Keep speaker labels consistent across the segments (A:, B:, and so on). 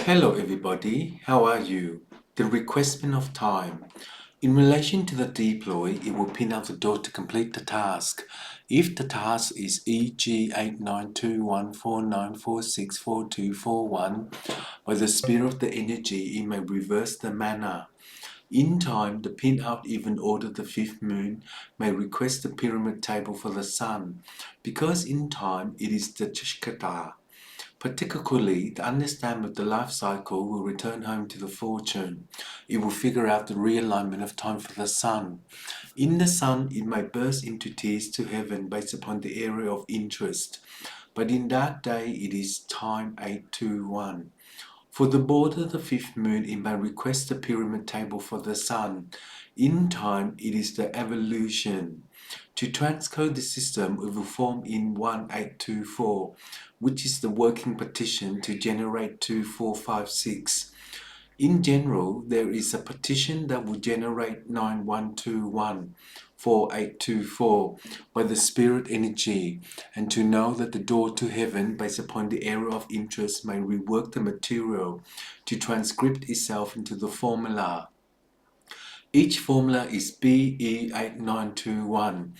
A: Hello everybody, how are you? The requestment of time. In relation to the deploy, it will pin out the door to complete the task. If the task is EG892149464241, by the spirit of the energy, it may reverse the manner. In time, the pin-out even order the fifth moon may request the pyramid table for the sun, because in time it is the Chishkata. Particularly, to understand that the life cycle will return home to the fortune. It will figure out the realignment of time for the sun. In the sun, it may burst into tears to heaven based upon the area of interest. But in that day, it is time 821. For the border of the fifth moon, it may request the pyramid table for the sun. In time, it is the evolution. To transcode the system, it will form in 1824, which is the working partition to generate 2456. In general, there is a partition that will generate 9121, 4824 by the spirit energy, and to know that the door to heaven based upon the area of interest may rework the material to transcript itself into the formula. Each formula is BE8921.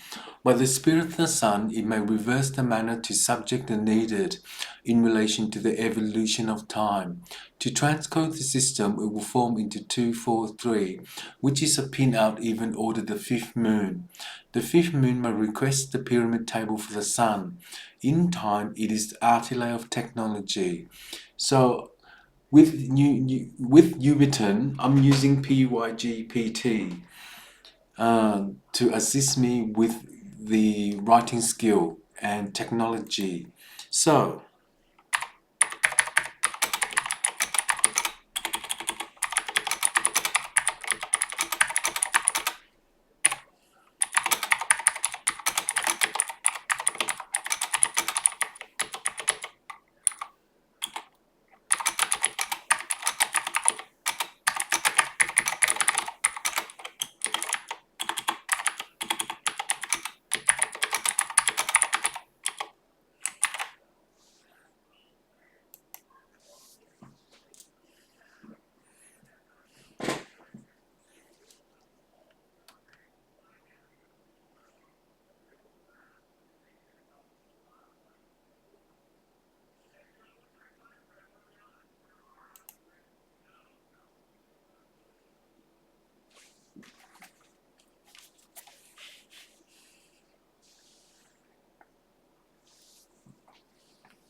A: By the spirit of the sun, it may reverse the manner to subject the needed in relation to the evolution of time. To transcode the system, it will form into 243, which is a pin-out even order the fifth moon. The fifth moon may request the pyramid table for the sun. In time, it is the artillery of technology. So, with Ubiton, I'm using PyGPT to assist me with the writing skill and technology. So,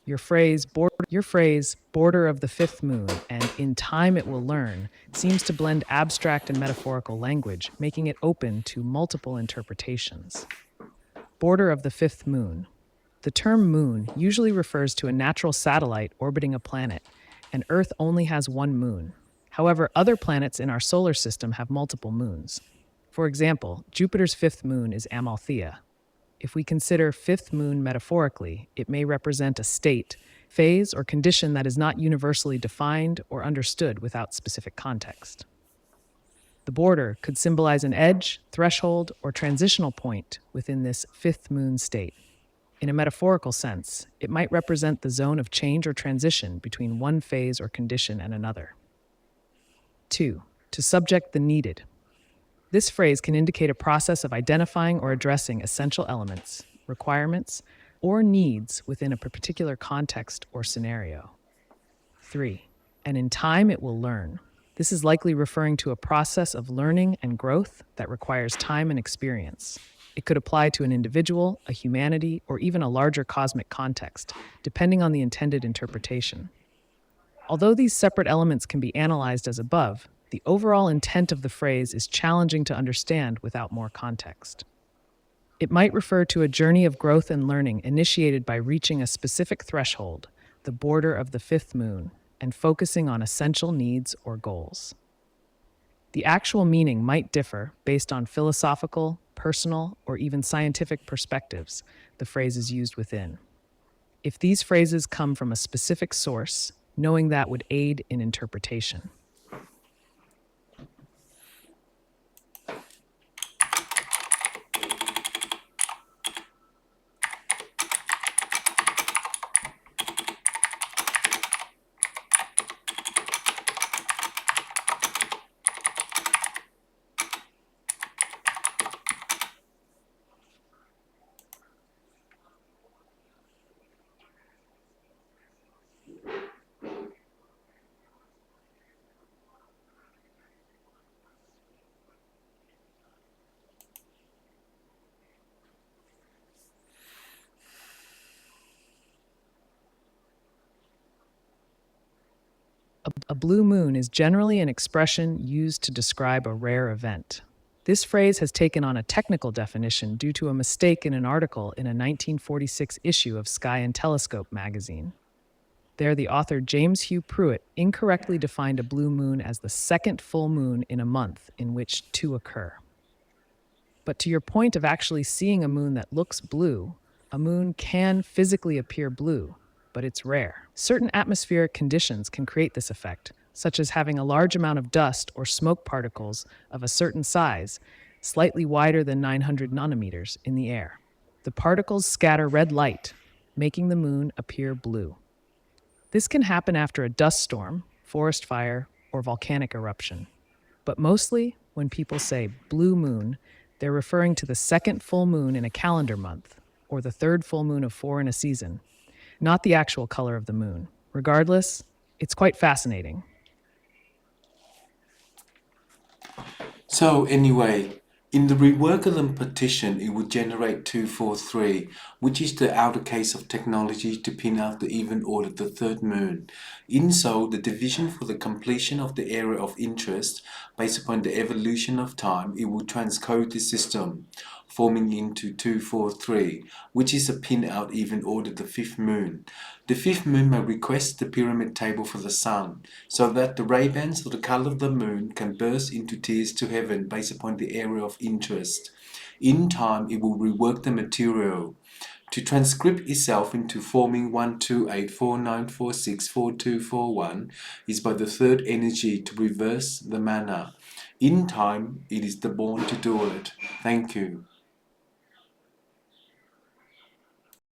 B: Your phrase, border of the fifth moon, and in time it will learn, seems to blend abstract and metaphorical language, making it open to multiple interpretations. Border of the fifth moon. The term moon usually refers to a natural satellite orbiting a planet, and Earth only has one moon. However, other planets in our solar system have multiple moons. For example, Jupiter's fifth moon is Amalthea. If we consider fifth moon metaphorically, it may represent a state, phase, or condition that is not universally defined or understood without specific context. The border could symbolize an edge, threshold, or transitional point within this fifth moon state. In a metaphorical sense, it might represent the zone of change or transition between one phase or condition and another. 2. To subject the needed. This phrase can indicate a process of identifying or addressing essential elements, requirements, or needs within a particular context or scenario. 3. And in time it will learn. This is likely referring to a process of learning and growth that requires time and experience. It could apply to an individual, a humanity, or even a larger cosmic context, depending on the intended interpretation. Although these separate elements can be analyzed as above, the overall intent of the phrase is challenging to understand without more context. It might refer to a journey of growth and learning initiated by reaching a specific threshold, the border of the fifth moon, and focusing on essential needs or goals. The actual meaning might differ based on philosophical, personal, or even scientific perspectives the phrase is used within. If these phrases come from a specific source, knowing that would aid in interpretation. A blue moon is generally an expression used to describe a rare event. This phrase has taken on a technical definition due to a mistake in an article in a 1946 issue of Sky and Telescope magazine. There, the author James Hugh Pruitt incorrectly defined a blue moon as the second full moon in a month in which two occur. But to your point of actually seeing a moon that looks blue, a moon can physically appear blue, but it's rare. Certain atmospheric conditions can create this effect, such as having a large amount of dust or smoke particles of a certain size, slightly wider than 900 nanometers, in the air. The particles scatter red light, making the moon appear blue. This can happen after a dust storm, forest fire, or volcanic eruption. But mostly, when people say blue moon, they're referring to the second full moon in a calendar month, or the third full moon of 4 in a season, not the actual color of the moon. Regardless, it's quite fascinating.
A: So anyway, in the reworkable partition, it would generate 243, which is the outer case of technology to pin out the even order the third moon. In so, the division for the completion of the area of interest, based upon the evolution of time, it will transcode the system, forming into 243, which is a pin out even order the fifth moon. The fifth moon may request the pyramid table for the sun, so that the ray bands of the color of the moon can burst into tears to heaven based upon the area of interest. In time, it will rework the material to transcript itself into forming 12849464241 is by the third energy to reverse the manner. In time, it is the born to do it. Thank you.